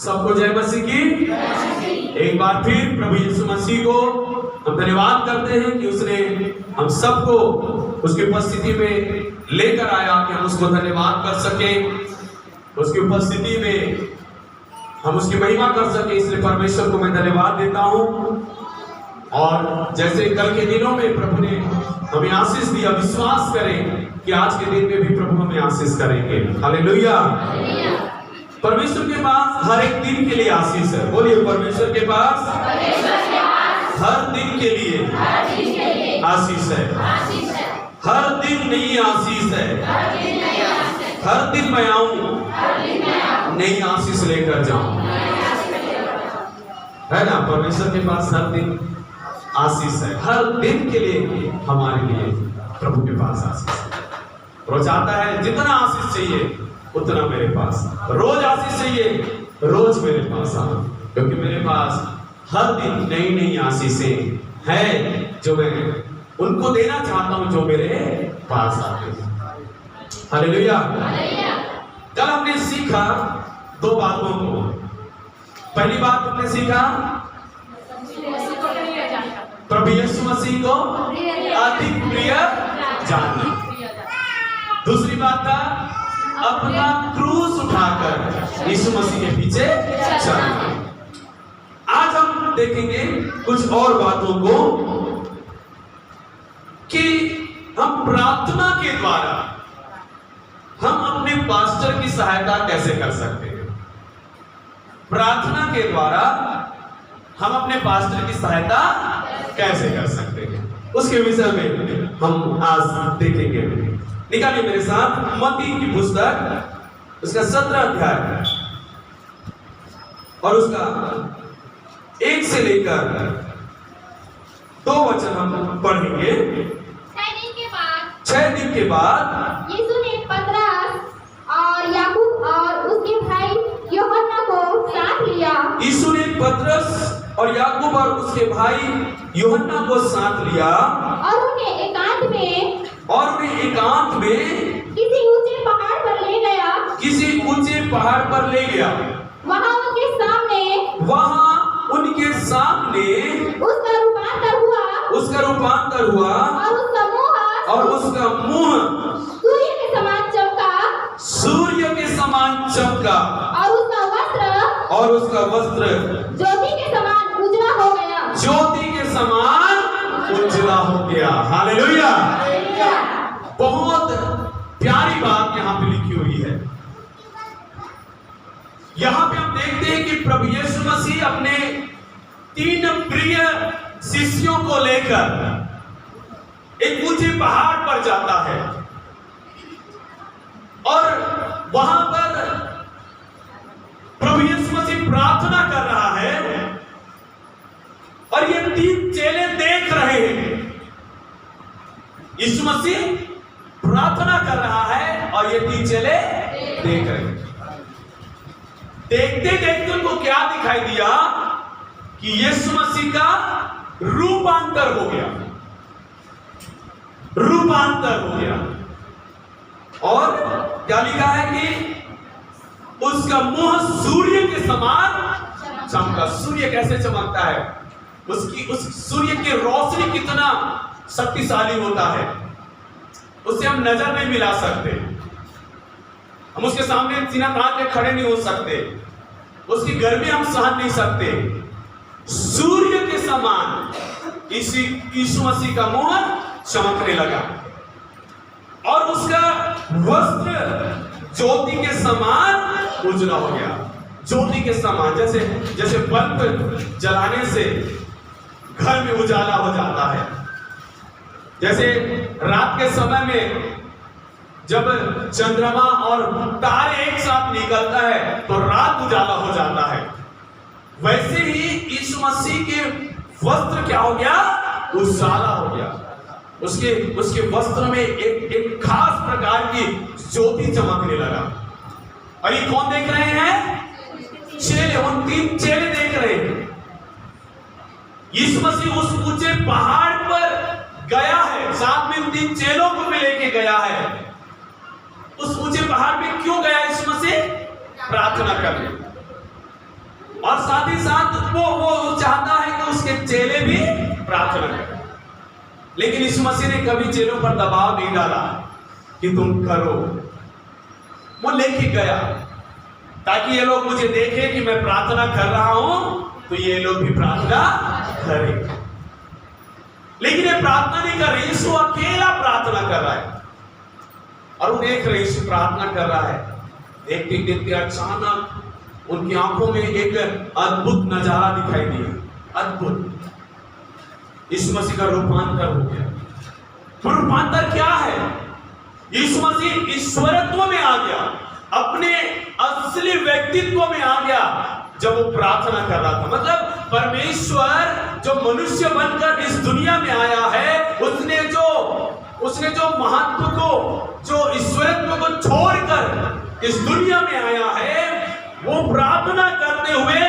सबको जय मसीह की। एक बार फिर प्रभु यीशु मसीह को हम धन्यवाद करते हैं कि उसने हम सबको उसकी उपस्थिति में लेकर आया कि हम उसको धन्यवाद कर सके, उसकी उपस्थिति में हम उसकी महिमा कर सके। इसलिए परमेश्वर को मैं धन्यवाद देता हूं। और जैसे कल के दिनों में प्रभु ने हमें आशीष दिया, विश्वास करें कि आज के दिन में भी प्रभु हमें आशीष करेंगे। हालेलुया। परमेश्वर के पास हर एक दिन के लिए आशीष है। बोलिए, परमेश्वर के पास हर दिन के लिए आशीष है। हर दिन नई आशीष है। हर दिन मैं आऊं, नई आशीष लेकर जाऊं, है ना। परमेश्वर के पास हर दिन आशीष है। हर दिन के लिए हमारे लिए प्रभु के पास आशीष है। रोज आता है, जितना आशीष चाहिए उतना मेरे पास। रोज आशीष चाहिए, रोज मेरे पास आना, क्योंकि मेरे पास हर दिन नई नई आशीषें हैं जो मैं उनको देना चाहता हूं जो मेरे पास आते हैं। हालेलुया। कल हमने सीखा दो बातों को। पहली बात हमने सीखा प्रभु यीशु मसीह को अधिक प्रिय जानना। दूसरी बात था अपना क्रूस उठाकर यीशु मसीह के पीछे चलना। आज हम देखेंगे कुछ और बातों को कि हम प्रार्थना के द्वारा हम अपने पास्टर की सहायता कैसे कर सकते हैं। प्रार्थना के द्वारा हम अपने पास्टर की सहायता कैसे कर सकते हैं, उसके विषय में हम आज देखेंगे। निकालिए मेरे साथ मत्ती की पुस्तक, उसका 17 अध्याय और उसका 1 से लेकर 2 वचन हम पढ़ेंगे। 6 दिन के बाद यीशु ने पतरस और याकूब और उसके भाई यूहन्ना को साथ लिया। यीशु ने पतरस और याकूब और उसके भाई यूहन्ना को साथ लिया और उन्हें एकांत में किसी ऊंचे पहाड़ पर ले गया। वहां उनके सामने उसका रूपांतर हुआ और उसका मुंह सूर्य के समान चमका और उसका वस्त्र ज्योति के समान उजला हो गया। हालेलुया। बहुत प्यारी बात यहाँ पे लिखी हुई है। यहाँ पे हम देखते हैं कि प्रभु यीशु मसीह अपने 3 प्रिय शिष्यों को लेकर एक ऊंचे पहाड़ पर जाता है और वहां पर प्रभु यीशु मसीह प्रार्थना कर रहा है और ये 3 चेले देख रहे हैं। यीशु मसीह प्रार्थना कर रहा है और ये 3 चेले देख रहे हैं। देखते देखते उनको क्या दिखाई दिया कि यीशु मसीह का रूपांतर हो गया। और क्या लिखा है कि उसका मुंह सूर्य के समान चमका। सूर्य कैसे चमकता है? उस सूर्य की रोशनी कितना शक्तिशाली होता है, उससे हम नजर नहीं मिला सकते। हम उसके सामने सीना तान के खड़े नहीं हो सकते, उसकी गर्मी हम सहन नहीं सकते। सूर्य के समान यीशु मसीह का मुंह चमकने लगा और उसका वस्त्र ज्योति के समान उजला हो गया। ज्योति के समान, जैसे बल्ब जलाने से घर में उजाला हो जाता है, जैसे रात के समय में जब चंद्रमा और तारे एक साथ निकलता है तो रात उजाला हो जाता है, वैसे ही यीशु मसीह के वस्त्र क्या हो गया? उजाला हो गया। उसके वस्त्र में एक खास प्रकार की ज्योति चमकने लगा। और ये कौन देख रहे हैं? चेले। उन 3 चेले देख रहे हैं। यीशु मसीह उस ऊंचे पहाड़ पर गया है, साथ में 3 चेलों को भी लेके गया है। उस ऊंचे पहाड़ पे क्यों गया यीशु मसीह? प्रार्थना करने। साथ ही साथ वो चाहता है कि उसके चेले भी प्रार्थना करें। लेकिन यीशु मसीह ने कभी चेलों पर दबाव नहीं डाला कि तुम करो। वो लेके गया ताकि ये लोग मुझे देखें कि मैं प्रार्थना कर रहा हूं, तो ये लोग भी प्रार्थना करें। लेकिन ये प्रार्थना नहीं कर रहे, यीशु अकेला प्रार्थना कर रहा है। और वो देख रहे यीशु प्रार्थना कर रहा है। देखते देखते अचानक उनकी आंखों में एक अद्भुत नजारा दिखाई दिया। अद्भुत। यीशु मसीह का रूपांतर हो गया। तो रूपांतर क्या है? यीशु मसीह ईश्वरत्व में आ गया, अपने असली व्यक्तित्व में आ गया जब वो प्रार्थना कर रहा था। मतलब परमेश्वर जो मनुष्य बनकर इस दुनिया में आया है, उसने जो महत्व को, जो ईश्वरत्व को छोड़कर इस दुनिया में आया है, वो प्रार्थना करते हुए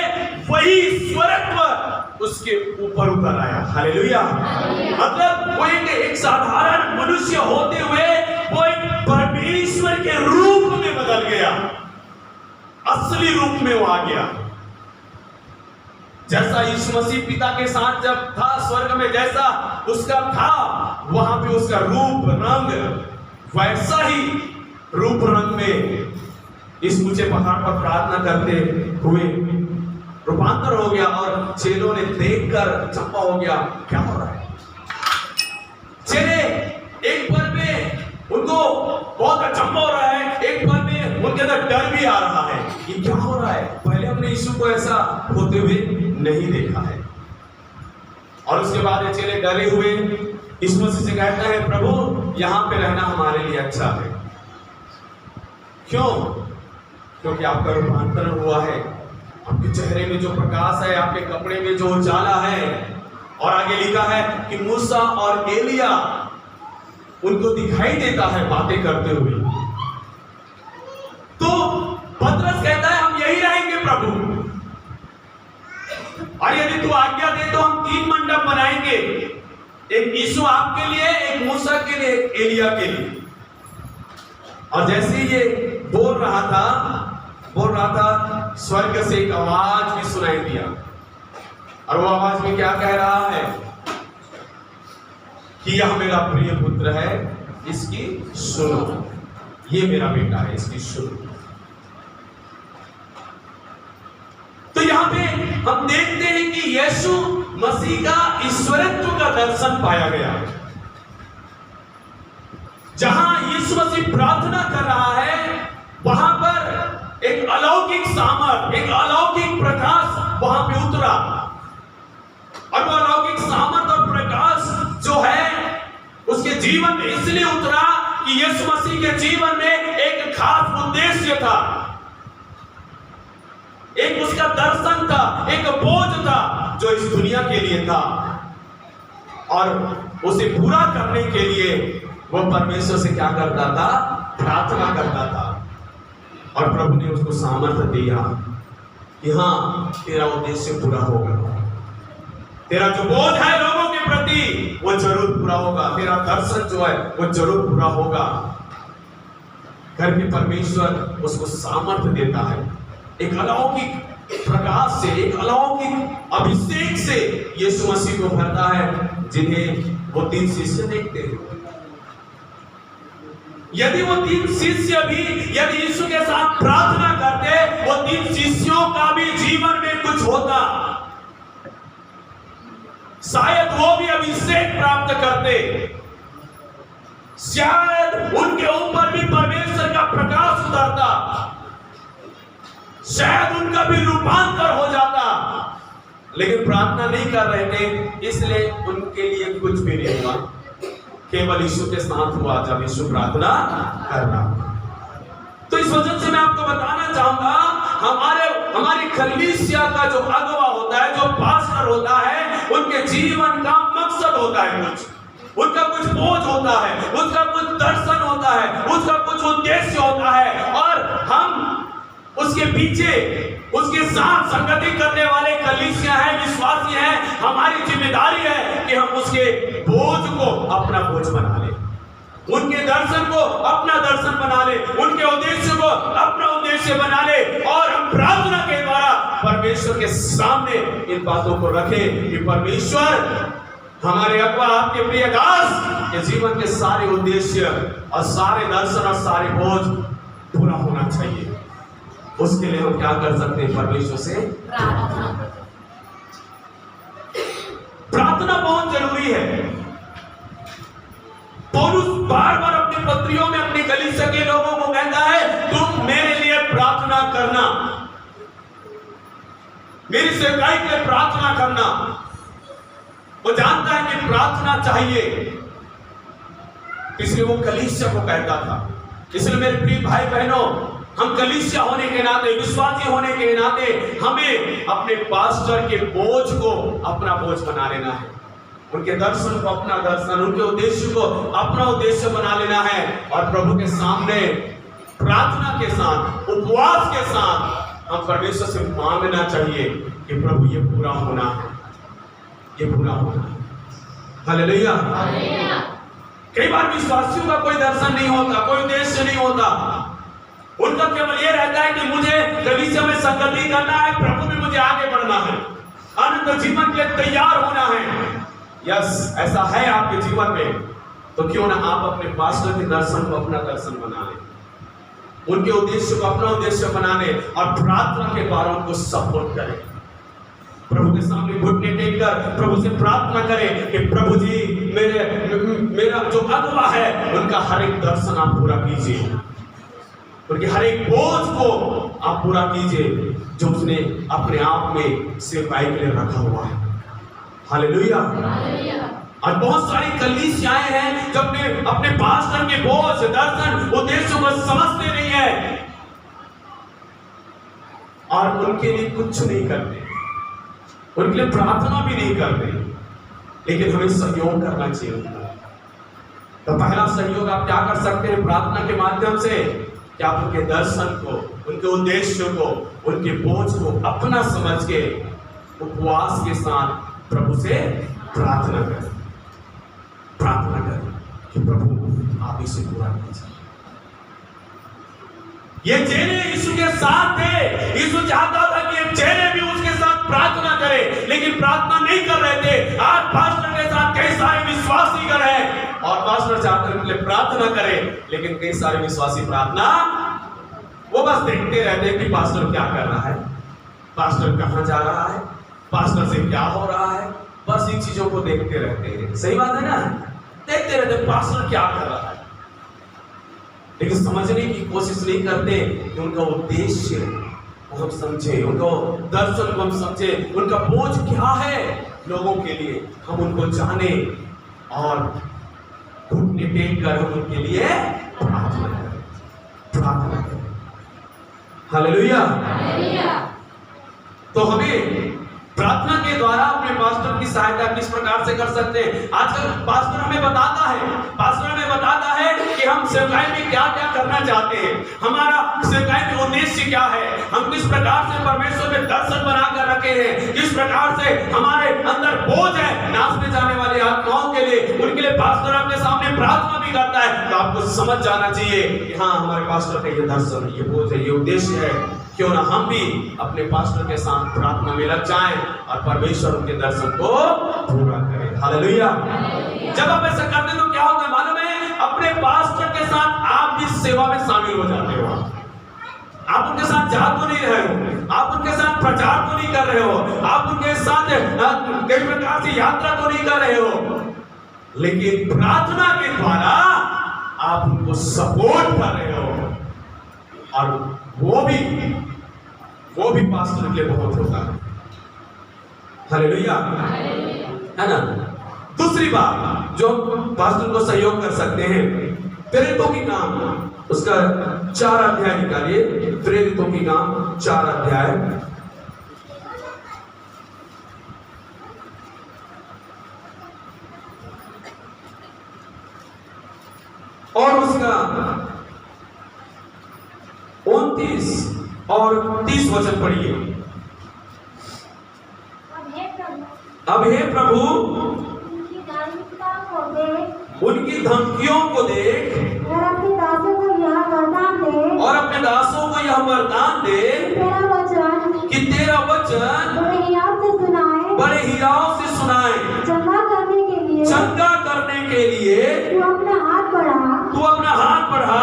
वही ईश्वरत्व उसके ऊपर उतर आया। हालेलुया। मतलब वो एक साधारण मनुष्य होते हुए वो एक परमेश्वर के रूप में बदल गया, असली रूप में वो आ गया। जैसा यीशु मसीह पिता के साथ जब था स्वर्ग में, जैसा उसका था वहां पे उसका रूप रंग, वैसा ही रूप रंग में इस ऊंचे पहाड़ पर प्रार्थना करते हुए रूपांतर हो गया। और चेलों ने देखकर चंपा हो गया, क्या हो रहा है? चेले एक पल में उनको बहुत अचंभा हो रहा है, एक पल में उनके अंदर डर भी आ रहा है, ये क्या हो रहा है? पहले हमने यीशु को ऐसा होते हुए नहीं देखा है। और उसके बाद ये चेले डरे हुए यीशु मसीह से कहते हैं, प्रभु यहां पे रहना हमारे लिए अच्छा है। क्यों? क्योंकि आपका रूपांतरण हुआ है, आपके चेहरे में जो प्रकाश है, आपके कपड़े में जो उजाला है। और आगे लिखा है कि मूसा और एलिया उनको दिखाई देता है बातें करते हुए। तो पतरस कहता है, हम यही रहेंगे प्रभु, और यदि तू आज्ञा दे तो हम 3 मंडप बनाएंगे, एक यीशु आपके लिए, एक मूसा के लिए, एक एलिया के लिए। और जैसे ये बोल रहा था, स्वर्ग से एक आवाज भी सुनाई दिया। और वो आवाज में क्या कह रहा है कि यह मेरा प्रिय पुत्र है, इसकी सुनो, ये मेरा बेटा है, इसकी सुनो। तो यहां पे हम देखते हैं कि यीशु मसीह का ईश्वरत्व का दर्शन पाया गया। जहां यीशु मसीह प्रार्थना कर रहा है, वहां पर एक अलौकिक सामर्थ, एक अलौकिक प्रकाश वहां पे उतरा। और वो अलौकिक सामर्थ और प्रकाश जो है उसके जीवन में इसलिए उतरा कि यीशु मसीह के जीवन में एक खास उद्देश्य था, एक उसका दर्शन था, एक बोझ था जो इस दुनिया के लिए था। और उसे पूरा करने के लिए वो परमेश्वर से क्या करता था? प्रार्थना करता था। और प्रभु ने उसको सामर्थ्य दिया कि हाँ, तेरा उद्देश्य पूरा होगा, तेरा जो बोझ है लोगों के प्रति वो जरूर पूरा होगा, तेरा दर्शन जो है वो जरूर पूरा होगा। करके परमेश्वर उसको सामर्थ्य देता है, एक अलौकिक प्रकाश से, एक अलौकिक अभिषेक से यीशु मसीह को भरता है, जिन्हें वो 3 शिष्य देखते हैं। यदि वो 3 शिष्य भी यदि यीशु के साथ प्रार्थना करते, वो 3 शिष्यों का भी जीवन में कुछ होता, शायद वो भी अभिषेक प्राप्त करते, शायद उनके ऊपर भी परमेश्वर का प्रकाश उतरता, शायद उनका भी रूपांतर हो जाता। लेकिन प्रार्थना नहीं कर रहे थे, इसलिए उनके लिए कुछ भी नहीं हुआ। केवल यीशु के साथ हुआ जब यीशु प्रार्थना कर रहा। तो इस वजह से मैं आपको बताना चाहूंगा, हमारी कलीसिया का जो अगुवा होता है, जो पास्टर होता है, उनके जीवन का मकसद होता है कुछ, उनका कुछ बोझ होता है, उसका कुछ दर्शन होता है, उसका कुछ उद्देश्य होता है। और हम उसके पीछे, उसके साथ संगति करने वाले कलीसिया है, विश्वासी है। हमारी जिम्मेदारी है कि हम उसके बोझ को अपना बोझ बना लें। उनके दर्शन को अपना दर्शन बना ले, उनके उद्देश्य को अपना उद्देश्य बना ले, और हम प्रार्थना के द्वारा परमेश्वर के सामने इन बातों को रखें कि परमेश्वर हमारे अगवा आपके प्रिय दास के जीवन के सारे उद्देश्य और सारे दर्शन और सारे बोझ पूरा होना चाहिए। उसके लिए हम क्या कर सकते हैं? परमेश्वर से प्रार्थना बहुत जरूरी है। पौलुस बार बार अपनी पत्रियों में अपनी कलीसिया के लोगों को कहता है, तुम मेरे लिए प्रार्थना करना, मेरी सेवकाई के लिए प्रार्थना करना। वो जानता है कि प्रार्थना चाहिए, इसलिए वो कलीसिया को कहता था। इसलिए मेरे प्रिय भाई बहनों, हम कलीसिया होने के नाते, विश्वासी होने के नाते, हमें अपने पास्टर के बोझ को अपना बोझ बना लेना है, उनके दर्शन को अपना दर्शन, उनके उद्देश्य को अपना उद्देश्य बना लेना है, और प्रभु के सामने प्रार्थना के साथ, उपवास के साथ हम परमेश्वर से मांगना चाहिए कि प्रभु ये पूरा होना है, ये पूरा होना है। हालेलुया। कई बार विश्वासियों का कोई दर्शन नहीं होता, कोई उद्देश्य नहीं होता, उनका केवल ये रहता है कि मुझे कलीसिया में संगति करना है, प्रभु में मुझे आगे बढ़ना है, अनंत जीवन के लिए तैयार होना है। यस, ऐसा है आपके जीवन में, तो क्यों ना आप अपने पास्टर के दर्शन को अपना दर्शन बना लें, उनके उद्देश्य को अपना उद्देश्य बना लें, और प्रार्थना के द्वारा उनको सपोर्ट करें। प्रभु के सामने घुटने टेक कर प्रभु से प्रार्थना करें कि प्रभु जी मेरा जो अगवा है उनका हर एक दर्शन आप पूरा कीजिए, उनके हर एक बोझ को आप पूरा कीजिए जो उसने अपने आप में सेवकाई के लिए रखा हुआ है। हालेलुया। और बहुत सारी कलीसियाएं हैं जो अपने पास्टर के बोझ, दर्शन, उद्देश्यों को समझते नहीं है, और उनके लिए कुछ नहीं करते, उनके लिए प्रार्थना भी नहीं करते, लेकिन हमें सहयोग करना चाहिए उनका। तो पहला सहयोग आप क्या कर सकते हैं प्रार्थना के माध्यम से? कि आप उनके दर्शन को, उनके उद्देश्य को, उनके बोझ को अपना समझ के उपवास के साथ प्रभु से प्रार्थना करें, प्रार्थना करें कि प्रभु आप इसे पूरा कीजिए। ये चेले यीशु के साथ थे, यीशु चाहता था कि ये चेले भी उसके साथ प्रार्थना करें, लेकिन प्रार्थना नहीं कर रहे थे। आज पास्टर के साथ कई सारे विश्वासी कर रहे हैं, और पास्टर चाहते हैं उनके लिए प्रार्थना करें, लेकिन कई सारे विश्वासी प्रार्थना वो बस देखते रहते हैं कि पास्टर क्या कर रहा है, पास्टर कहां जा रहा है, पास्टर से क्या हो रहा है, बस इन चीजों को देखते रहते हैं। सही बात है ना? देखते रहते हैं पास्टर क्या कर रहा है, लेकिन समझने की कोशिश नहीं करते कि उनका उद्देश्य को हम समझे, उनको दर्शन को हम समझे, उनका बोझ क्या है लोगों के लिए, हम उनको जाने, और घुटने टेक कर हम उनके लिए प्रार्थना करें, प्रार्थना करें। हालेलुया। तो हमें प्रार्थना के द्वारा अपने पास्टर की सहायता किस प्रकार से कर सकते हैं? आजकल पास्टर हमें बताता है कि हम सेवकाई में क्या क्या करना चाहते हैं, हमारा सेवकाई में उद्देश्य क्या है, हम किस प्रकार से परमेश्वर में दर्शन बनाकर रखे हैं, किस प्रकार से हमारे अंदर बोझ है नाचने जाने वाली आत्माओं के लिए, उनके लिए पास्टर आपके सामने प्रार्थना भी करता है। तो आपको समझ जाना चाहिए कि हाँ, हमारे पास्टर का ये दर्शन, ये बोझ है, ये उद्देश्य है, क्यों ना हम भी अपने पास्टर के साथ प्रार्थना में लग जाएं और परमेश्वर उनके दर्शन को पूरा करें। हालेलुया। जब आप ऐसा करते हैं तो क्या होता है मालूम है? अपने पास्टर के साथ आप भी सेवा में शामिल हो जाते हो। आप उनके साथ जा तो नहीं रहे हो, आप उनके साथ प्रचार तो नहीं कर रहे हो, आप उनके साथ कई प्रकार से यात्रा तो नहीं कर रहे हो, लेकिन प्रार्थना के द्वारा आप उनको सपोर्ट कर रहे हो, और वो भी पास्टर के लिए बहुत होता है। हालेलुया, है ना? दूसरी बात जो पास्टर को सहयोग कर सकते हैं, प्रेरितों की काम, उसका 4 अध्याय निकालिए, प्रेरितों की काम 4 अध्याय, और उसका 29 और 30 वचन पढ़िए। अब हे प्रभु उनकी धमकियों को देख और अपने दासों को यह वरदान दे, और अपने दासों को यह वरदान दे तेरा वचन कि तेरा वचन बड़े हियाव से सुनाए, बड़े हियाव से सुनाए, चंगा करने के लिए चंगा करने के लिए तू अपना हाथ बढ़ा, तू अपना हाथ बढ़ा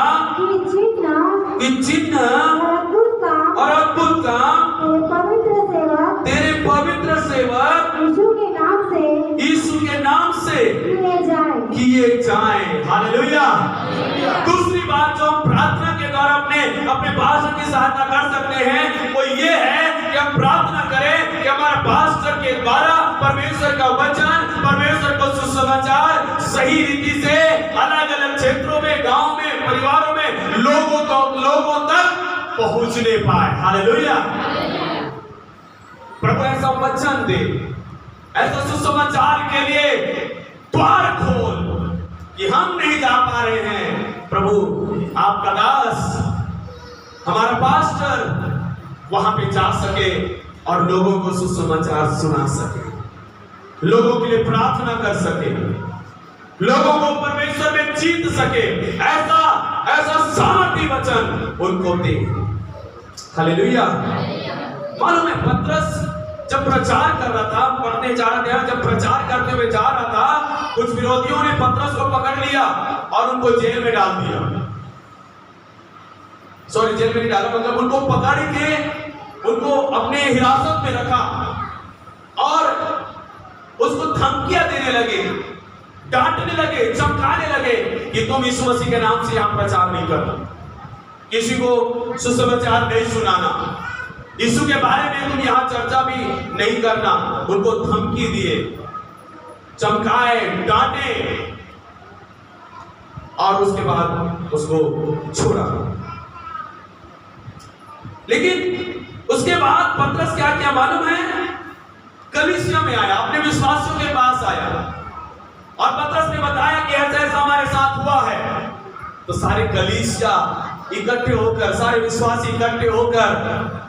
कि चिन्ह और अद्भुत काम तेरे पवित्र सेवक यीशु के नाम से किए जाएं। हालेलुया। दूसरी बात जो हम प्रार्थना के द्वारा अपने पास्टर की सहायता कर सकते हैं वो ये है कि हम प्रार्थना करें कि हमारे पास्टर के द्वारा परमेश्वर का वचन, परमेश्वर को सुसमाचार सही रीति से अलग अलग क्षेत्रों में, गांव में, परिवारों में लोगों तक पहुंचने पाए। हालेलुया। प्रभु ऐसा वचन दे, ऐसा सुसमाचार के लिए द्वार खोल कि हम नहीं जा पा रहे हैं। प्रभु आपका दास, हमारा पास्टर वहां पे जा सके और लोगों को सुसमाचार सुना सके, लोगों के लिए प्रार्थना कर सके, लोगों को परमेश्वर में जीत सके। ऐसा सामर्थी वचन उनको दे। हालेलुया। मालूम है पतरस जब प्रचार कर रहा था, पढ़ने जा रहा था, जब प्रचार करते हुए जा रहा था, कुछ विरोधियों ने पतरस को पकड़ लिया और उनको जेल में डाल दिया। सॉरी, जेल में नहीं डाला, मतलब उनको पकड़ के उनको अपने हिरासत में रखा और उसको धमकियां देने लगे, डांटने लगे, चमकाने लगे कि तुम यीशु मसीह के नाम से यहां प्रचार नहीं करना, किसी को सुसमाचार नहीं सुनाना, यीशु के बारे में तुम यहां चर्चा भी नहीं करना। उनको धमकी दिए, चमकाए, डांटे और उसके बाद उसको छोड़ा। लेकिन उसके बाद पतरस क्या किया मालूम है? कलीसिया में आया, अपने विश्वासियों के पास आया और पतरस ने बताया कि ऐसा ऐसा हमारे साथ हुआ है। तो सारे कलीसिया इकट्ठे होकर, सारे विश्वासी इकट्ठे होकर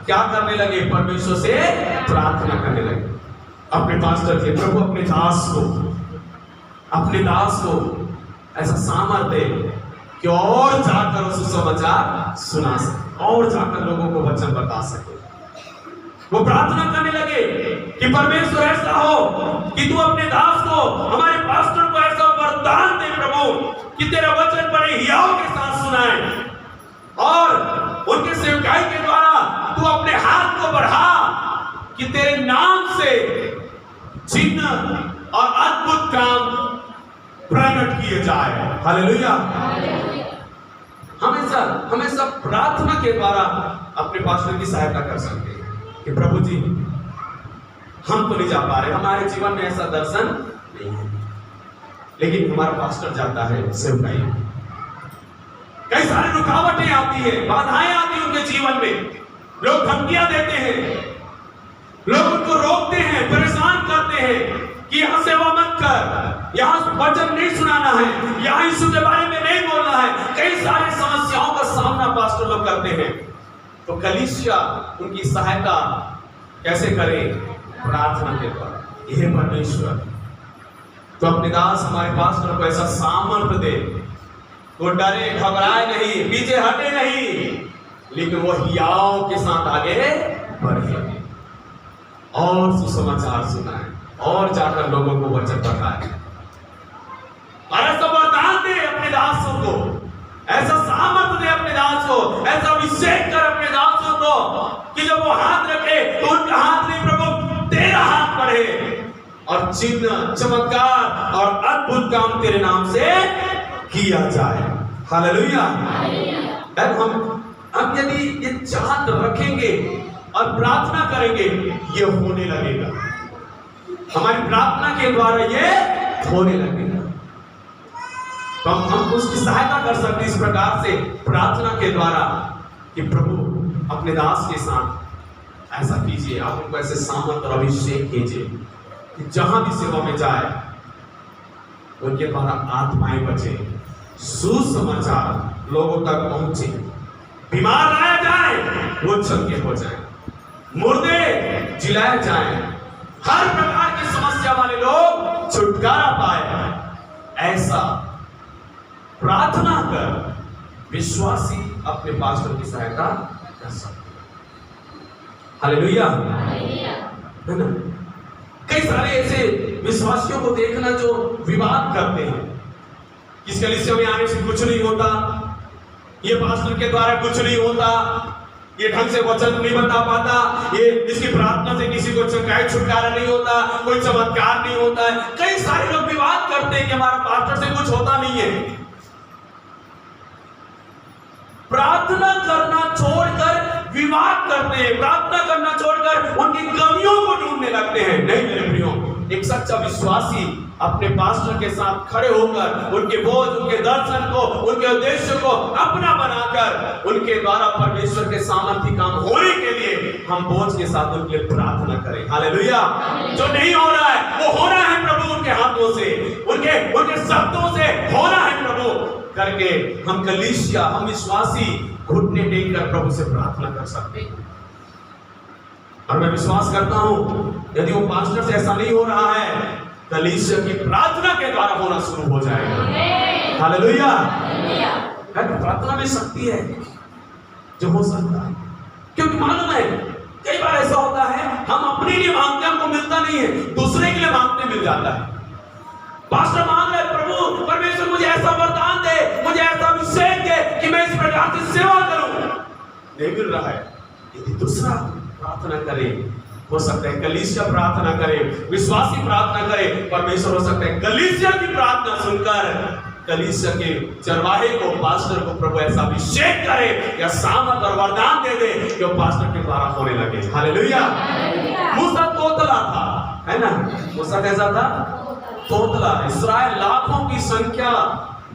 क्या करने लगे? परमेश्वर से प्रार्थना करने लगे अपने पास्टर के, प्रभु अपने दास को ऐसा सामर्थ दे कि और जाकर सुसमाचार सुना सके, और जाकर लोगों को वचन बता सके। वो प्रार्थना करने लगे कि परमेश्वर ऐसा हो कि तू अपने दास को, हमारे पास्टर को ऐसा वरदान दे प्रभु कि तेरा वचन बड़े हियाव के साथ सुनाए और उनके सेवकाई के द्वारा तू अपने हाथ को बढ़ा कि तेरे नाम से चिन्ह और अद्भुत काम प्रकट किए जाए। हालेलुया। हमेशा प्रार्थना के द्वारा अपने पास्टर की सहायता कर सकते हैं कि प्रभु जी हम तो नहीं जा पा रहे, हमारे जीवन में ऐसा दर्शन नहीं है, लेकिन हमारा पास्टर जाता है सेवकाई, कई सारी रुकावटें आती है, बाधाएं आती है उनके जीवन में, लोग धमकियां देते हैं, लोग उनको रोकते हैं, परेशान करते हैं कि यहां सेवा मत कर, यहां वचन नहीं सुनाना है, यहां यीशु के बारे में नहीं बोलना है। कई सारी समस्याओं का सामना पास्टर लोग करते हैं। तो कलीसिया उनकी सहायता कैसे करे? प्रार्थना के द्वारा। यह परमेश्वर तो अपने दास हमारे पास्टर को ऐसा सामर्थ्य दे, वो डरे घबराए नहीं, पीछे हटे नहीं, लेकिन वो हियाव के साथ आगे बढ़े और सुसमाचार सुनाए और जाकर लोगों को वचन बताए। और ऐसा वरदान दे अपने दासों को, ऐसा सामर्थ्य दे अपने दास को, ऐसा अभिषेक कर अपने दासों को कि जब वो हाथ रखे तो उनका हाथ नहीं प्रभु तेरा हाथ बढ़े और चिन्ह, चमत्कार और अद्भुत काम तेरे नाम से किया जाए। हालेलुया। हम यदि ये चाहत रखेंगे और प्रार्थना करेंगे, ये होने लगेगा। हमारी प्रार्थना के द्वारा ये होने लगेगा। तो हम उसकी सहायता कर सकते इस प्रकार से प्रार्थना के द्वारा कि प्रभु अपने दास के साथ ऐसा कीजिए, आप उनको ऐसे सामर्थ और अभिषेक कीजिए कि जहां भी सेवा में जाए उनके द्वारा आत्माएं बचे, सुसमाचार लोगों तक पहुंचे, बीमार लाया जाए वो चंगे हो जाए, मुर्दे जिलाए जाए, हर प्रकार की समस्या वाले लोग छुटकारा पाए। ऐसा प्रार्थना कर विश्वासी अपने पास्टर की सहायता कर सकते हैं। हालेलुया, है ना। कई सारे ऐसे विश्वासियों को देखना जो विवाद करते हैं, इस कलीसिया में आने से कुछ नहीं होता, ये पास्टर के द्वारा कुछ नहीं होता, ये ढंग से वचन नहीं बता पाता, ये इसकी प्रार्थना से किसी को छुटकारा नहीं होता, कोई चमत्कार नहीं होता है। कई सारे लोग विवाद करते हैं कि हमारा पास्टर से कुछ होता नहीं है। प्रार्थना करना छोड़कर विवाद करते हैं, प्रार्थना करना छोड़कर उनकी कमियों को ढूंढने लगते हैं। नहीं मेरे प्रियो, एक सच्चा विश्वासी अपने पास्टर के साथ खड़े होकर उनके बोझ, उनके दर्शन को, उनके उद्देश्य को अपना बनाकर उनके द्वारा परमेश्वर के सामर्थ्य काम होने के लिए हम बोझ के साथ उनके लिए प्रार्थना करें। हालेलुया। जो नहीं हो रहा है वो होना है प्रभु उनके हाथों से, उनके शब्दों से होना है प्रभु करके हम कलीसिया, हम विश्वासी घुटने टेक कर प्रभु से प्रार्थना कर सकते हैं। और मैं विश्वास करता हूं यदि वो पास्टर से ऐसा नहीं हो रहा है, कलीसिया की प्रार्थना के द्वारा होना शुरू हो जाएगा। हालेलुया। प्रार्थना में शक्ति है जो हो सकता है, क्योंकि मालूम है कई बार ऐसा होता है हम अपने लिए मांगते हैं, हमको मिलता नहीं है, दूसरे के लिए मांगते मिल जाता है। पास्टर मांग रहे, प्रभु परमेश्वर मुझे ऐसा वरदान दे, मुझे ऐसा अभिषेक दे कि मैं इस प्रकार की सेवा करूं, नहीं मिल रहा है। यदि दूसरा प्रार्थना करे, हो सकता है कलीसिया प्रार्थना करे, विश्वासी प्रार्थना करे, परमेश्वर हो सकता है कलीसिया की प्रार्थना सुनकर कलीसिया के चरवाहे को, पास्टर को प्रभु ऐसा अभिषेक करे या सामर्थ और वरदान दे दे कि वो पास्टर के द्वारा होने लगे। हालेलुया। मूसा तोतला था, है ना। मूसा कैसा था? तोतला। इस्राएल लाखों की संख्या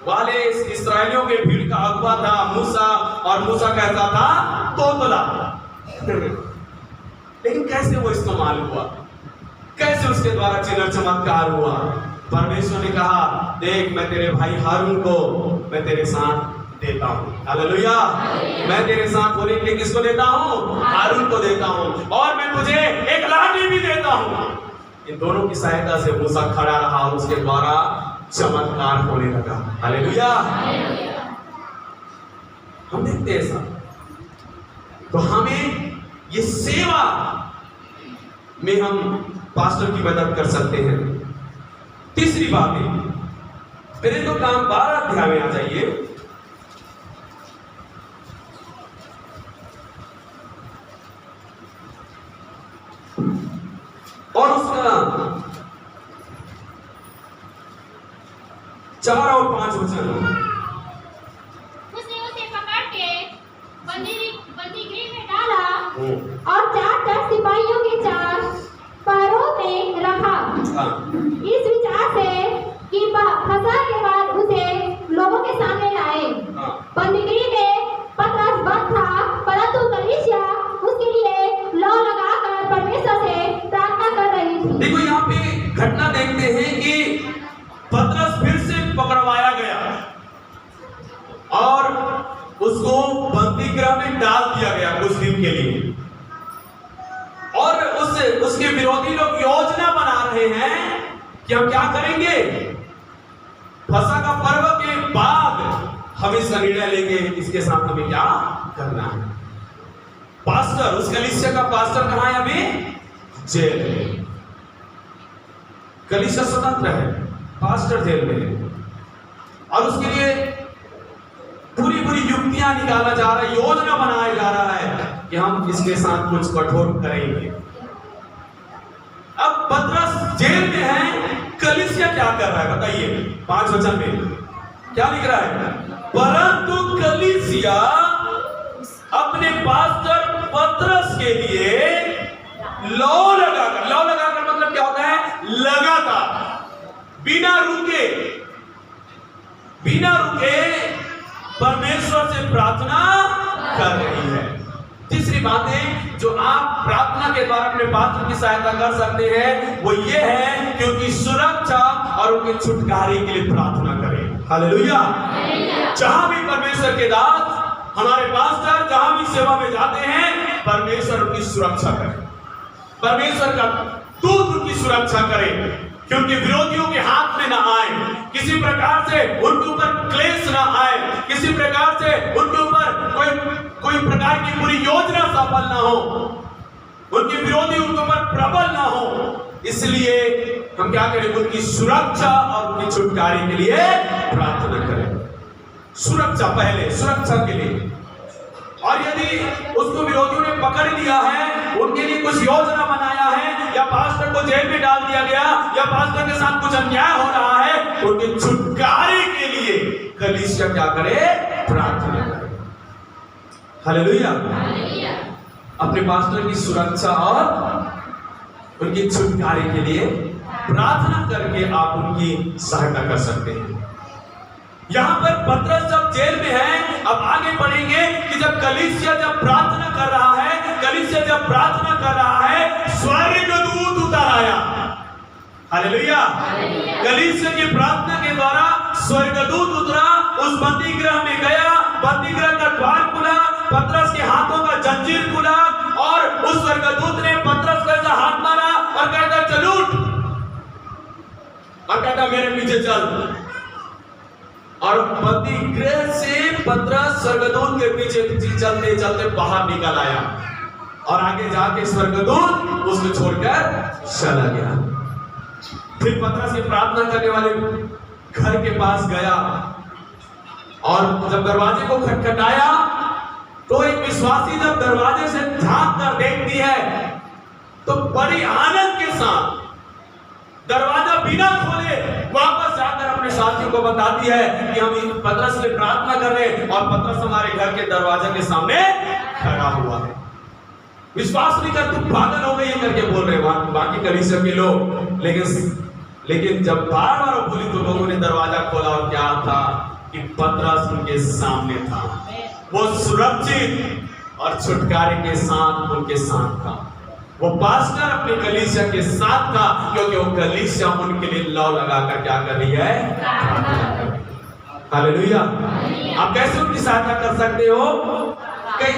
वाले इस्राएलियों के भीड़ का अगुवा था मूसा, और मूसा कैसा था? तोतला। लेकिन कैसे वो इस्तेमाल हुआ, कैसे उसके द्वारा चिन्ह चमत्कार हुआ? परमेश्वर ने कहा, देख मैं तेरे भाई हारून को मैं तेरे साथ देता हूँ। हालेलुया। मैं तेरे साथ होने के लिए किसको देता हूँ? हारून को देता हूँ, और मैं तुझे एक लाठी भी देता हूँ। इन दोनों की सहायता से मूसा खड़ा रहा और उसके द्वारा चमत्कार होने लगा। हालेलुया। हम देखते हैं ऐसा, तो हमें ये सेवा में हम पास्टर की मदद कर सकते हैं। तीसरी बात है, मेरे तो काम 12 अध्याय में आ जाइए। और उसका 4 और 5 वचन। उसने उसे पकड़ के बंदीगृह में डाला और 4 सिपाहियों के 4 पैरों में रखा, इस विचार से कि फसह के बाद उसे लोगों के सामने लाए। बंदीगृह में पतरस बंद था, परंतु कलीसिया उसके लिए लौ लगाकर परमेश्वर से प्रार्थना कर रही थी। देखो यहाँ पे घटना देखते हैं कि पतरस फिर से पकड़वाया गया और उसको बंदीगृह में डाल दिया गया कुछ दिन के लिए, और उसके विरोधी लोग योजना बना रहे हैं कि हम क्या करेंगे, फसह का पर्व के बाद हम इसका निर्णय लेंगे, इसके साथ हमें क्या करना है। पास्टर, उस कलीसिया का पास्टर कहां है अभी? जेल में। कलीसिया स्वतंत्र है, पास्टर जेल में है, और उसके लिए पूरी पूरी युक्तियां निकाला जा रहा है, योजना बनाया जा रहा है कि हम इसके साथ कुछ कठोर करेंगे। अब पतरस जेल में है, कलीसिया क्या कर रहा है बताइए? 5 वचन में क्या लिख रहा है? परंतु कलीसिया अपने पास्टर पतरस के लिए लौ लगाकर मतलब क्या होता है? लगातार बिना रुके परमेश्वर से प्रार्थना कर रही है। तीसरी बात है जो आप प्रार्थना के द्वारा अपने पास्टर की सहायता कर सकते हैं, वो ये है कि उनकी सुरक्षा और उनके छुटकारे के लिए प्रार्थना करें। हालेलुया। जहां भी परमेश्वर के दास, हमारे पास्टर जहां भी सेवा में जाते हैं, परमेश्वर उनकी सुरक्षा करे, परमेश्वर का दूत उनकी सुरक्षा करे, क्योंकि विरोधियों के हाथ में ना आए, किसी प्रकार से उनके ऊपर क्लेश ना आए, किसी प्रकार से उनके ऊपर कोई प्रकार की पूरी योजना सफल ना हो, उनके विरोधी उनके ऊपर प्रबल ना हो। इसलिए हम क्या करें, उनकी सुरक्षा और उनकी छुटकारे के लिए प्रार्थना करें। सुरक्षा पहले, सुरक्षा के लिए। और यदि उसको विरोधियों ने पकड़ लिया है, उनके लिए कुछ योजना बनाया है, या पास्टर को जेल में डाल दिया गया, या पास्टर के साथ कुछ अन्याय हो रहा है, उनके छुटकारे के लिए कलीसिया क्या करे, प्रार्थना करे। हालेलुया। अपने पास्टर की सुरक्षा और उनकी छुटकारे के लिए प्रार्थना करके आप उनकी सहायता कर सकते हैं। यहां पर पतरस जब जेल में है, अब आगे बढ़ेंगे कि जब कलीसिया जब प्रार्थना कर रहा है, कलीसिया जब प्रार्थना कर रहा है, स्वर्गदूत उतर आया। हालेलुया। कलीसिया की प्रार्थना के द्वारा स्वर्गदूत उतरा, उस बंदी गृह में गया, बंदी गृह का द्वार खुला, पतरस के हाथों का जंजीर खुला, और उस स्वर्गदूत ने पतरस को ऐसा हाथ मारा और कहता चल उठ, और कहता मेरे पीछे चल। और बंदी गृह से पतरस स्वर्गदूत के पीछे चलते चलते बाहर निकल आया, और आगे जाके स्वर्गदूत उसको छोड़कर चला गया। फिर पतरस की प्रार्थना करने वाले घर के पास गया, और जब दरवाजे को खटखटाया तो एक विश्वासी जब दरवाजे से झांक कर देखती है तो बड़ी आनंद के साथ दरवाजा बिना खोले वापस जाकर अपने साथियों को बताती है कि हम पतरस से प्रार्थना कर रहे हैं, और पतरस हमारे घर के दरवाजे के सामने खड़ा हुआ है। विश्वास नहीं कर, तुम पागल हो गए करके बोल रहे बाकी कलीसिया के लोग। लेकिन जब बार बार बोली तो लोगों ने दरवाजा खोला, और क्या था कि पतरस उनके सामने था। वो सुरक्षित और छुटकारे के साथ उनके साथ था। वो पास्टर अपने कलीसिया के साथ था, क्योंकि वो कलीसिया उनके लिए लौ लगाकर क्या कर रही है। हालेलुया। आप कैसे उनकी सहायता कर सकते हो?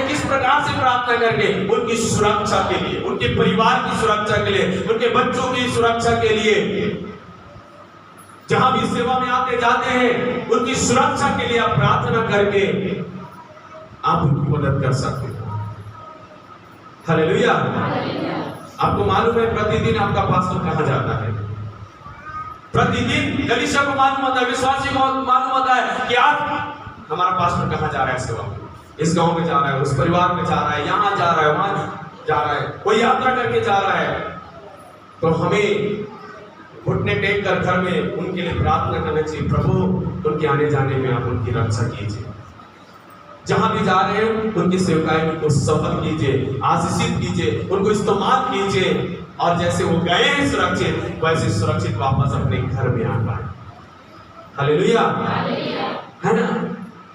किस प्रकार से प्रार्थना करके, उनकी सुरक्षा के लिए, उनके परिवार की सुरक्षा के लिए, उनके बच्चों की सुरक्षा के लिए, जहां भी सेवा में आते जाते हैं उनकी सुरक्षा के लिए आप प्रार्थना करके आप उनकी मदद कर सकते हो। हालेलुया। आपको मालूम है प्रतिदिन आपका पास्टर कहां जाता है? प्रतिदिन कलीसिया को मालूम होता है, विश्वासी को मालूम होता है कि आज हमारा पास्टर कहां जा रहा है सेवा में, इस गांव में जा रहा है, उस परिवार में जा रहा है, यहाँ जा रहा है, वहां जा रहा है, कोई यात्रा करके जा रहा है। तो हमें घुटने टेक कर घर में उनके लिए प्रार्थना करना चाहिए, प्रभु उनके आने जाने में आप उनकी रक्षा कीजिए। जहां भी जा रहे हैं उनकी सेवकाई को सफल कीजिए, आशीषित कीजिए, उनको इस्तेमाल कीजिए, और जैसे वो गए हैं सुरक्षित, वैसे सुरक्षित वापस अपने घर में आ पाए। हालेलुया, है ना।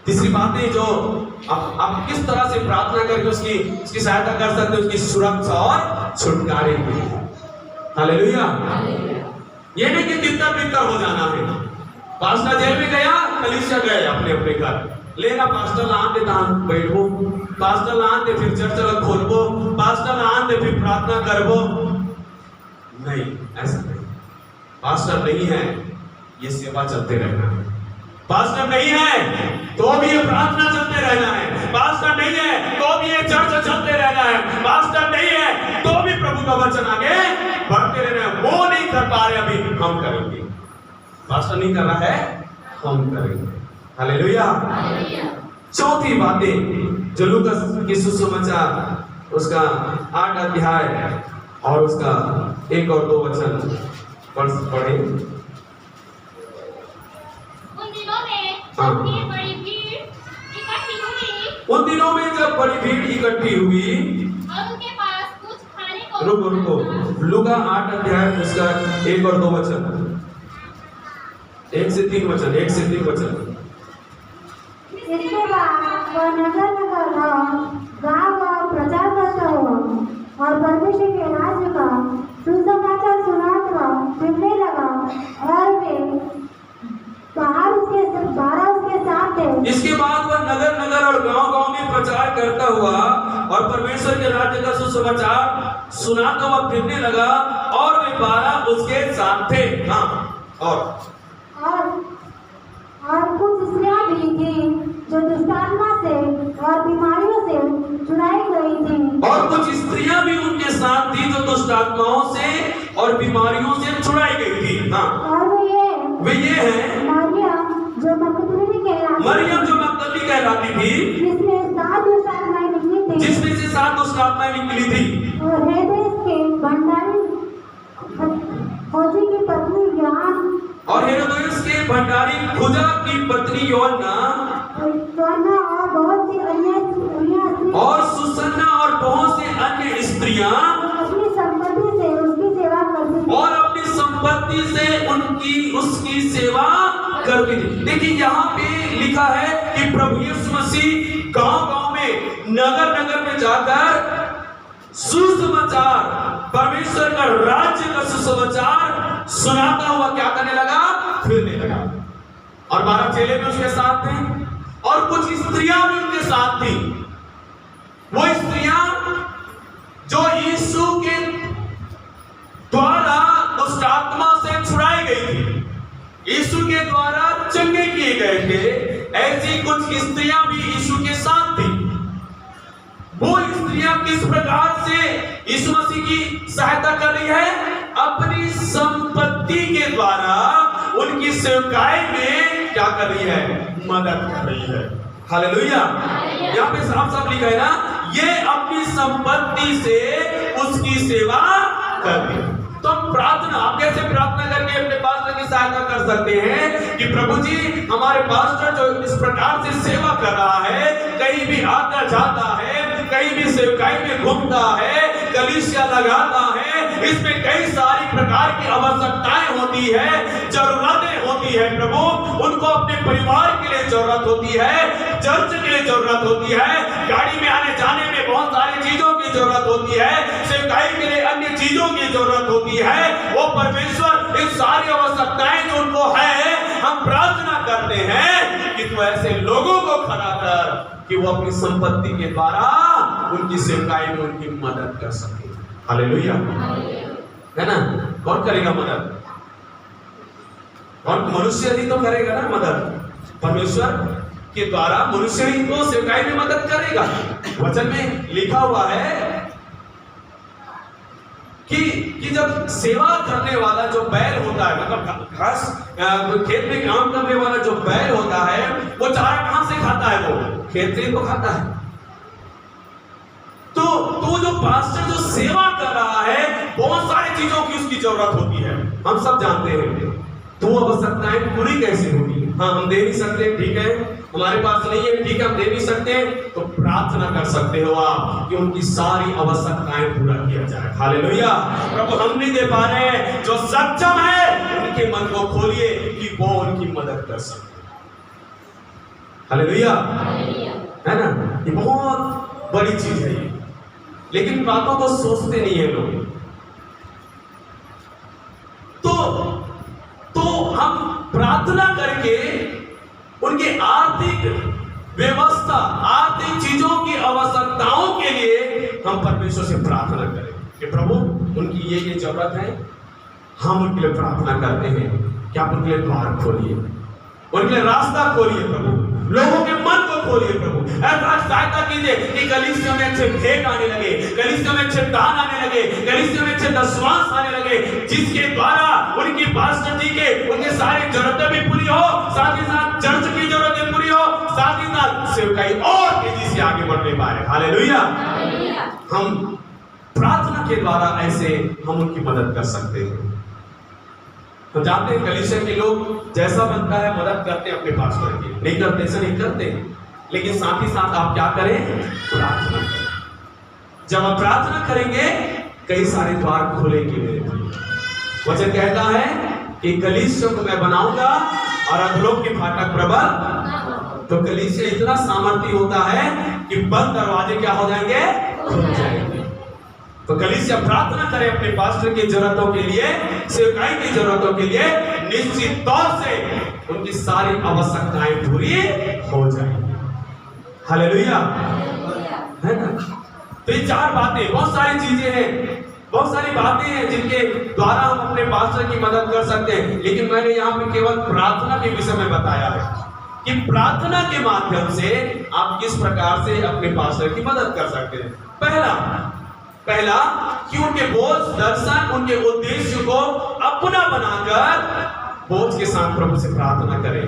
तीसरी बात है जो आप किस तरह से प्रार्थना करके उसकी सहायता कर सकते हैं, उसकी सुरक्षा और छुटकारे के लिए। हालेलुया। ये नहीं कि तितर-बितर हो जाना है। पास्टर जेल में गया, कलीसिया गए अपने अपने घर, लेना पास्टर लान दे दान बैठो, पास्टर लान दे फिर चर्च खोलबो, पास्टर लान दे फिर प्रार्थना करबो। नहीं, ऐसा नहीं। पास्टर नहीं है, ये सेवा चलते रहना है। पास्टर नहीं है तो भी ये प्रार्थना चलते रहना है। पास्टर नहीं है तो भी ये चर्च चलते रहना है। पास्टर नहीं है तो भी प्रभु का वचन आगे बढ़ते रहना है। वो नहीं कर पा रहे, अभी हम करेंगे। पास्टर नहीं कर रहा है, हम करेंगे। हालेलुया। चौथी बातें जो लूकास के सुसमाचार उसका 8 अध्याय और उसका 1 और 2 वचन पढ़े। उन दिनों में जब बड़ी भीड़ इकट्ठी हुई और उनके पास कुछ खाने को रुको लूका 8 अध्याय उसका 1 और 2 वचन, 1 से 3 वचन, 1 से 3 वचन। इसके बाद वह नगर गांव प्रचार करता हुआ और परमेश्वर के राज्य का सुसमाचार सुनाता फिरने लगा, और वे 12 उसके साथ थे। इसके बाद वह नगर नगर और गांव गांव में प्रचार करता हुआ और परमेश्वर के राज्य का सुसमाचार सुनाता हुआ फिरने लगा, और वे 12 उसके साथ थे। हाँ, और कुछ स्त्रियां भी थी जो दुष्टात्मा से और बीमारियों से छुड़ाई गई थी। और कुछ स्त्रियां भी उनके साथ थी जो दुष्टात्माओं से और बीमारियों से छुड़ाई गई थी। हाँ, और वे ये हैं मरियम जो मगदली कहलाती थी, जिसमें 7 दुष्टात्माएं निकली थी, जिसमें से 7 दुष्टात्माएं निकली थी। और हेरोदेस के भंडारी खोजी की पत्नी योहाना, और हेरोदेस के भंडारी खुजा की पत्नी योहाना, और बहुत सी अन्य स्त्रियां, और सुसन्ना और बहुत से अन्य स्त्रियां अपनी संपत्ति से उसकी सेवा करती थी। और अपनी संपत्ति से उसकी सेवा करती थी। देखिए यहाँ पे लिखा है कि प्रभु यीशु मसीह गांव-गांव में, नगर-नगर में जाकर सुसमाचार, परमेश्वर का राज्य का सुसमाचार सुनाता हुआ क्या करने लगा? फिरने लगा। और 12 चेले भी उसके साथ थे और कुछ स्त्रियां भी उनके साथ थी। वो स्त्रियां जो यीशु के द्वारा दुष्टात्मा से छुड़ाई गई थी, यीशु के द्वारा चंगे किए गए थे, ऐसी कुछ स्त्रियां भी यीशु के साथ थी। वो स्त्रियां किस प्रकार से यीशु मसीह की सहायता कर रही है? अपनी संपत्ति के द्वारा उनकी सेवकाई में क्या कर रही है? मदद कर रही है। हालेलुया। यहाँ पे साफ-साफ लिखा है ना, ये अपनी संपत्ति से उसकी सेवा कर रही है। तो प्रार्थना, आप कैसे प्रार्थना करके अपने पास्टर की सहायता कर सकते हैं कि प्रभु जी हमारे पास्टर जो इस प्रकार से सेवा कर रहा है, कहीं भी आता जाता है, कहीं भी सेवकाई में घूमता है, कलीसिया लगाता है, इसमें कई सारी प्रकार की आवश्यकताएं होती है, जरूरतें होती है। प्रभु उनको अपने परिवार के लिए जरूरत होती है, चर्च के लिए जरूरत होती है, गाड़ी में आने जाने में बहुत सारी चीजों की जरूरत होती है, सेवकाई के लिए अन्य चीजों की जरूरत होती है। वो परमेश्वर इन सारी आवश्यकताएं जो उनको है, हम प्रार्थना करते हैं कि तू ऐसे लोगों को खड़ा कर कि वो अपनी संपत्ति के द्वारा उनकी सेवकाई में उनकी मदद कर सके। हालेलुया, है ना? कौन करेगा मदद? और मनुष्य ही तो करेगा ना मदद। परमेश्वर के द्वारा मनुष्य ही तो सेवकाई में मदद करेगा। वचन में लिखा हुआ है कि जब सेवा करने वाला जो बैल होता है, मतलब घास खेत में काम करने वाला जो बैल होता है, वो चारा कहां से खाता है? वो खेत से तो खाता है। तो जो पास्टर जो सेवा कर रहा है, बहुत सारी चीजों की उसकी जरूरत होती है, हम सब जानते हैं। तो आवश्यकताएं पूरी कैसे होगी? हाँ, हम दे नहीं सकते, ठीक है, हमारे पास नहीं है, ठीक है, हम दे नहीं सकते, तो प्रार्थना कर सकते हो आप कि उनकी सारी आवश्यकताएं पूरा किया जाए। हालेलुया। प्रभु हम नहीं दे पा रहे हैं, जो सक्षम है उनके मन को खोलिए कि वो उनकी मदद कर सके। हालेलुया, है ना? ये बहुत बड़ी चीज है ये, लेकिन बातों को सोचते नहीं है लोग। तो हम प्रार्थना करके उनके आर्थिक व्यवस्था, आर्थिक चीजों की आवश्यकताओं के लिए हम परमेश्वर से प्रार्थना करें कि प्रभु उनकी ये जरूरत है, हम उनके लिए प्रार्थना करते हैं कि आप उनके लिए द्वार खोलिए, उनके लिए रास्ता खोलिए प्रभु, लोगों के मन को खोलिए प्रभु। ऐसा सहायता कीजिए कि कलीसिया में अच्छे भेंट आने लगे, कलीसिया में अच्छे दान आने लगे, कलीसिया में अच्छे दशमांश आने लगे, जिसके द्वारा उनकी पास्टर जी के उनके सारी जरूरतें भी पूरी हो, साथ ही साथ चर्च की जरूरतें पूरी हो, साथ ही साथ सेवकाई और तेजी से आगे बढ़ने पाए। हालेलुया। हम प्रार्थना के द्वारा ऐसे हम उनकी मदद कर सकते हैं। तो जानते हैं कलीसिया के लोग जैसा बनता है मदद करते हैं अपने पास्टर की, नहीं करते ऐसा नहीं करते, लेकिन साथ ही साथ आप क्या करें? प्रार्थना करें। जब आप प्रार्थना करेंगे कई सारे द्वार खोलेंगे मेरे लिए। वचन कहता है कि कलीसिया को मैं बनाऊंगा और अधोलोक के फाटक प्रबल। तो कलीसिया इतना सामर्थ्य होता है कि बंद दरवाजे क्या हो जाएंगे? खुल जाएंगे। तो कलीसिया प्रार्थना करें अपने पास्टर की जरूरतों के लिए, सेवकाई की जरूरतों के लिए, निश्चित तौर से उनकी सारी आवश्यकताएं पूरी हो जाएंगी। हालेलुया, है ना? तो ये 4 बातें, बहुत सारी चीजें हैं बहुत सारी बातें हैं जिनके द्वारा हम अपने पास्टर की मदद कर सकते हैं, लेकिन मैंने यहाँ पे केवल प्रार्थना के विषय में बताया है कि प्रार्थना के माध्यम से आप किस प्रकार से अपने पास्टर की मदद कर सकते हैं। पहला कि उनके बोझ, दर्शन, उनके उद्देश्य को अपना बनाकर बोझ के साथ प्रभु से प्रार्थना करें।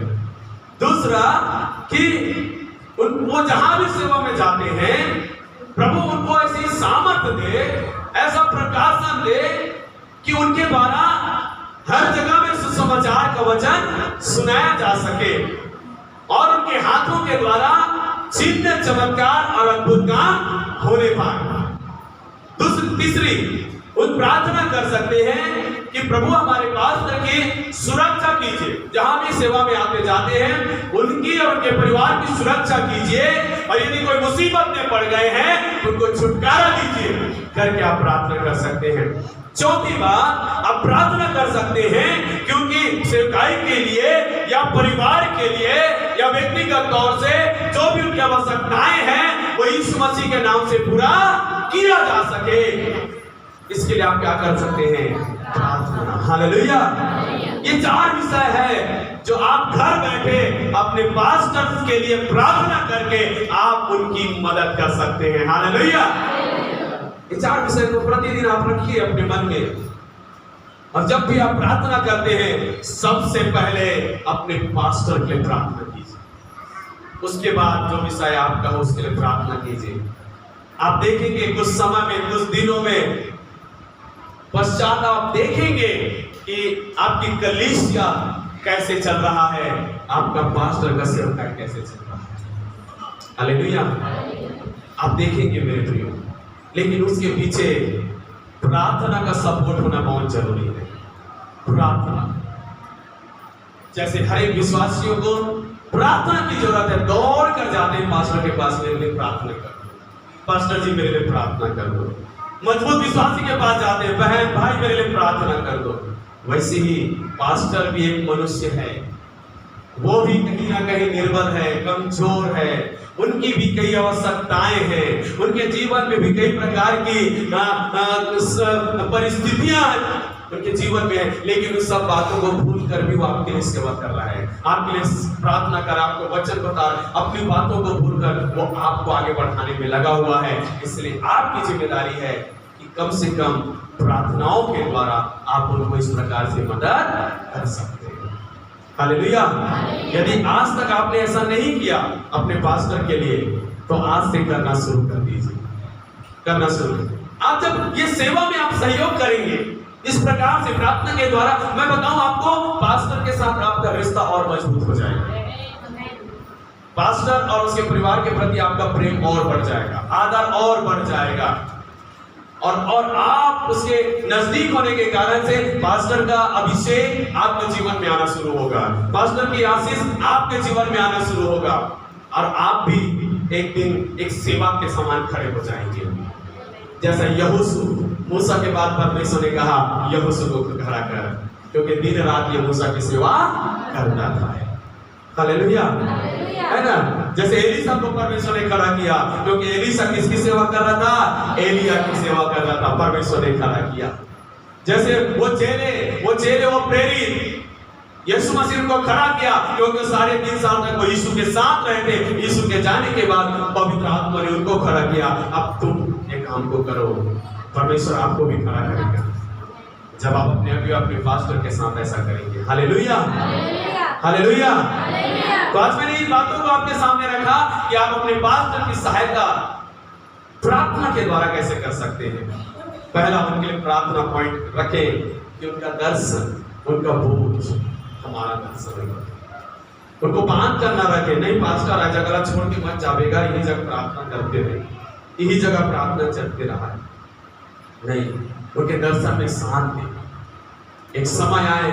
दूसरा कि वो जहां भी सेवा में जाते हैं, प्रभु उनको ऐसी सामर्थ्य दे, ऐसा प्रकाशन दे कि उनके द्वारा हर जगह में सुसमाचार का वचन सुनाया जा सके और उनके हाथों के द्वारा चिन्ह, चमत्कार और अद्भुत काम होने पाए। तीसरी उन प्रार्थना कर सकते हैं कि प्रभु हमारे पास्टर की सुरक्षा कीजिए, जहां भी सेवा में आते जाते हैं उनकी और उनके परिवार की सुरक्षा कीजिए, और यदि कोई मुसीबत में पड़ गए हैं उनको छुटकारा दीजिए करके आप प्रार्थना कर सकते हैं। चौथी बात, आप प्रार्थना कर सकते हैं क्योंकि सेवकाई के लिए या परिवार के लिए या व्यक्तिगत तौर से जो भी उनकी आवश्यकताएं हैं वो यीशु मसीह के नाम से पूरा किया जा सके। इसके लिए आप क्या कर सकते हैं? प्रार्थना। हालेलुया। ये 4 विषय है जो आप घर बैठे अपने पास्टर के लिए प्रार्थना करके आप उनकी मदद कर सकते हैं। हालेलुया। ये 4 विषय को प्रतिदिन आप रखिए अपने मन में, और जब भी आप प्रार्थना करते हैं सबसे पहले अपने पास्टर के लिए प्रार्थना कीजिए, उसके बाद जो विषय आपका हो उसके लिए प्रार्थना कीजिए। आप देखेंगे कुछ समय में, कुछ दिनों में पश्चात आप देखेंगे कि आपकी कलीसिया कैसे चल रहा है, आपका पास्टर का सेवकाई कैसे चल रहा है। हालेलुया। आप देखेंगे मेरे प्रियो, लेकिन उसके पीछे प्रार्थना का सपोर्ट होना बहुत जरूरी है। प्रार्थना, जैसे हर एक विश्वासियों को प्रार्थना की जरूरत है, दौड़ कर जाते हैं पास्टर के पास, मेरे लिए प्रार्थना कर दो, पास्टर जी मेरे लिए प्रार्थना कर दो। मजबूत विश्वासी के पास जाते हैं, बहन भाई मेरे लिए प्रार्थना कर दो। वैसे ही पास्टर भी एक मनुष्य है, वो भी कहीं ना कहीं निर्बल है, कमजोर है, उनकी भी कई आवश्यकताएं हैं, उनके जीवन में भी कई प्रकार की परिस्थितियां उनके जीवन में है, लेकिन उस सब बातों को भूल कर भी वो आपके लिए सेवा कर रहा है, आपके लिए प्रार्थना कर, आपको वचन बता, अपनी बातों को भूल कर वो आपको आगे बढ़ाने में लगा हुआ है। इसलिए आपकी जिम्मेदारी है कि कम से कम प्रार्थनाओं के द्वारा आप उनको इस प्रकार से मदद कर सकते हैं। हालेलुया। यदि आज तक आपने ऐसा नहीं किया अपने पास्टर के लिए, तो आज से करना शुरू कर दीजिए, करना शुरू। आप जब ये सेवा में आप सहयोग करेंगे इस प्रकार से प्रार्थना के द्वारा, मैं बताऊं आपको, पास्टर के साथ आपका रिश्ता और मजबूत हो जाएगा, पास्टर और उसके परिवार के प्रति आपका प्रेम और बढ़ जाएगा, आदर और बढ़ जाएगा, और आप उसके नजदीक होने के कारण से पास्टर का अभिषेक आपके जीवन में आना शुरू होगा, पास्टर की आशीष आपके जीवन में आना शुरू होगा, और आप भी एक दिन एक सेवा के समान खड़े हो जाएंगे। जैसा यहोशू, मूसा के बाद परमेश्वर ने कहा यहोशू को खड़ा कर, क्योंकि दिन रात ये मूसा की सेवा करता था। हालेलुया, है ना। जैसे एलीशा को परमेश्वर ने खड़ा किया, क्योंकि एलीशा किसकी सेवा कर रहा था? एलिया की सेवा कर रहा था, परमेश्वर ने खड़ा किया। जैसे वो चेले वो प्रेरित यीशु मसीह को खड़ा किया, क्योंकि 3.5 साल तक वो यीशु के साथ रहे थे। यीशु के जाने के बाद पवित्र आत्मा ने उनको खड़ा किया, अब तुम ये काम को करो, परमेश्वर आपको भी खड़ा करेगा जब आप अपने पास्टर के साथ ऐसा करेंगे। Hallelujah, hallelujah. तो आज मैंने इन बातों को आपके सामने रखा कि आप अपने पास्टर की सहायता प्रार्थना के द्वारा कैसे कर सकते हैं। पहला, उनके लिए प्रार्थना पॉइंट रखें कि उनका दर्शन, उनका बोझ हमारा दर्शन है, उनको बांध करना रखे। नहीं पास्टर आ जगह छोड़ के मत जाएगा, यही जगह प्रार्थना करते रहे, यही जगह प्रार्थना चलते रहा, नहीं, उनके दर्शन में साथ दे। एक समय आए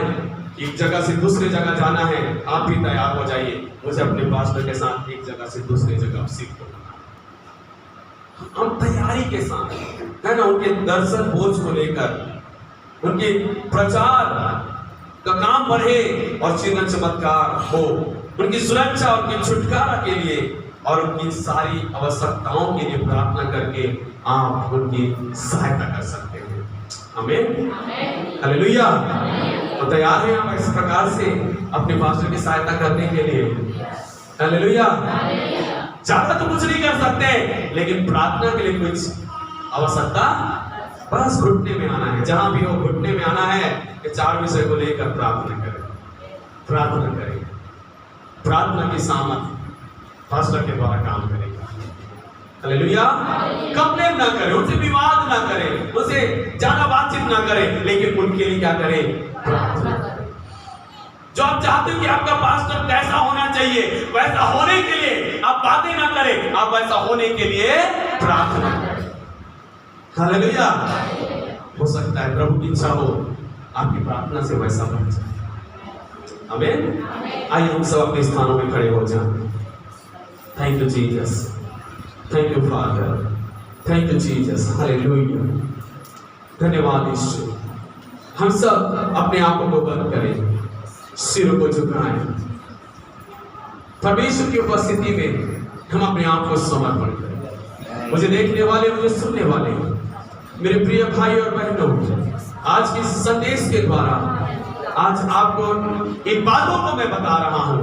कि एक जगह से दूसरे जगह जाना है, आप भी तैयार हो जाइए, मुझे अपने पास्टर के साथ एक जगह से दूसरी जगह शिफ्ट होना, हम तैयारी के साथ, है ना, उनके दर्शन बोझ को लेकर, उनके प्रचार का काम बढ़े और चिन्ह चमत्कार हो, उनकी सुरक्षा, उनकी छुटकारा के लिए और उनकी सारी आवश्यकताओं के लिए प्रार्थना करके आप उनकी सहायता कर सकते हैं। आमीन, हालेलुया। तो तैयार हैं आप इस प्रकार से अपने पास्टर की सहायता करने के लिए? हालेलुया। ज्यादा तो कुछ नहीं कर सकते, लेकिन प्रार्थना के लिए कुछ आवश्यकता, बस घुटने में आना है। जहां भी हो घुटने में आना है कि 4 विषय को लेकर प्रार्थना करें, प्रार्थना करें। प्रार्थना की सामर्थ पास्टर के द्वारा काम करेगा। हालेलुया। कंप्लेन ना करें, उनसे विवाद ना करें, उनसे ज्यादा बातचीत ना करें, लेकिन उनके लिए क्या करें? प्रार्थना करें। जो आप चाहते हो कि आपका पास्टर कैसा होना चाहिए, वैसा होने के लिए आप बातें ना करें, आप वैसा होने के लिए प्रार्थना करें। हालेलुया। हो सकता है प्रभु की इच्छा हो आपकी प्रार्थना से वैसा बन जाए। आमीन। आइए हम सब अपने स्थानों में खड़े हो जाएं। Thank you Jesus, thank you father, thank you Jesus, hallelujah. धन्यवाद यीशु। हम सब अपने आंखों को बंद करें, सिरों को झुकाएं। परमेश्वर की उपस्थिति में हम अपने आप को समर्पण करें। मुझे देखने वाले, मुझे सुनने वाले मेरे प्रिय भाई और बहनों, आज के संदेश के द्वारा आज आपको इन बातों को मैं बता रहा हूं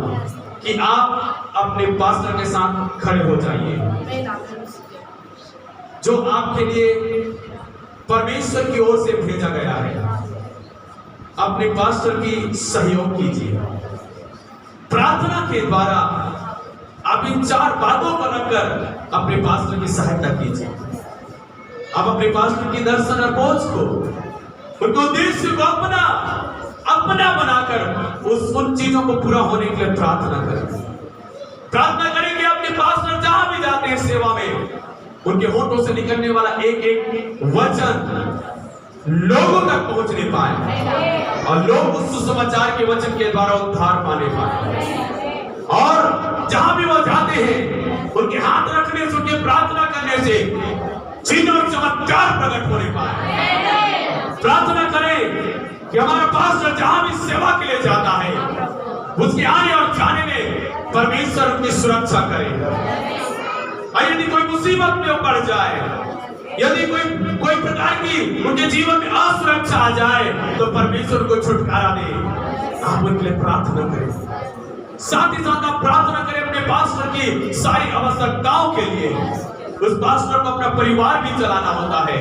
कि आप अपने पास्टर के साथ खड़े हो जाइए, जो आपके लिए परमेश्वर की ओर से भेजा गया है। अपने पास्टर की सहयोग कीजिए। प्रार्थना के द्वारा आप इन 4 बातों को रखकर अपने पास्टर की सहायता कीजिए। आप अपने पास्टर की दर्शन और पहुंच को, उनको उद्देश्य को अपना बनाकर उन चीजों को पूरा होने के लिए प्रार्थना करें। प्रार्थना करें कि अपने पास्टर जहां भी जाते हैं सेवा में, उनके होठों से निकलने वाला एक एक वचन लोगों तक पहुंचने पाए और लोग उस सुसमाचार के वचन के द्वारा उद्धार पाने पाए। और जहां भी वो जाते हैं, उनके हाथ रखने से, उनके प्रार्थना करने से चिन्ह और चमत्कार प्रकट होने पाए। प्रार्थना करें कि हमारा पास्टर जहां भी सेवा के लिए जाता है, उसके आने और जाने में परमेश्वर उनकी सुरक्षा करे। और यदि कोई मुसीबत में पड़ जाए, यदि कोई प्रकार की उनके जीवन में असुरक्षा आ जाए, तो परमेश्वर को छुटकारा दे। आप उनके लिए प्रार्थना करें। साथ ही साथ आप प्रार्थना करें अपने पास्टर की सारी आवश्यकताओं के लिए। उस पास्टर को अपना परिवार भी चलाना होता है,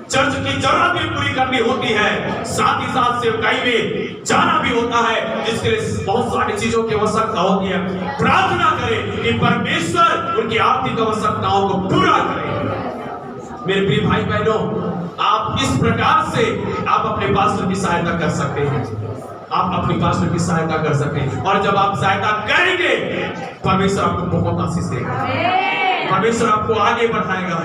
चर्च की जरूरत भी पूरी करनी होती है, साथ ही साथ सेवकाई में जाना भी होता है, जिसके लिए बहुत सारी चीजों की आवश्यकता होती है। प्रार्थना करें कि परमेश्वर उनकी आर्थिक आवश्यकताओं को पूरा करे। मेरे प्रिय भाई बहनों, आप इस प्रकार से आप अपने पास्टर की सहायता कर सकते हैं। आप अपने पास्टर की सहायता कर सकते हैं, और जब आप सहायता करेंगे, परमेश्वर आपको बहुत आशीष देगा, परमेश्वर आपको आगे बढ़ाएगा,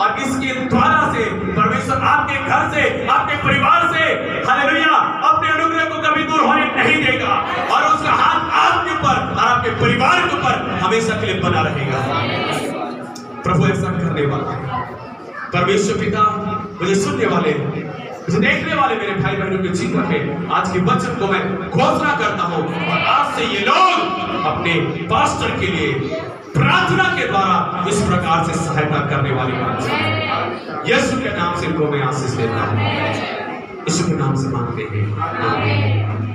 और इसके द्वारा से परमेश्वर आपके घर से, आपके परिवार से, हालेलुया, अपने अनुग्रह को कभी दूर होने नहीं देगा, और उसका हाथ आपके ऊपर और आपके परिवार के ऊपर हमेशा के लिए बना रहेगा। प्रभु ऐसा करने वाला है। परमेश्वर पिता, मुझे सुनने वाले, मुझे देखने वाले मेरे भाई बहनों के जीवन में आज के वचन को मैं घोषणा करता हूं, और आज से ये लोग अपने पास्टर के लिए प्रार्थना के द्वारा इस प्रकार से सहायता करने वाली बात, यीशु के नाम से इनको मैं आशीष देता हूं, यीशु के नाम से मांगते हैं, आमीन।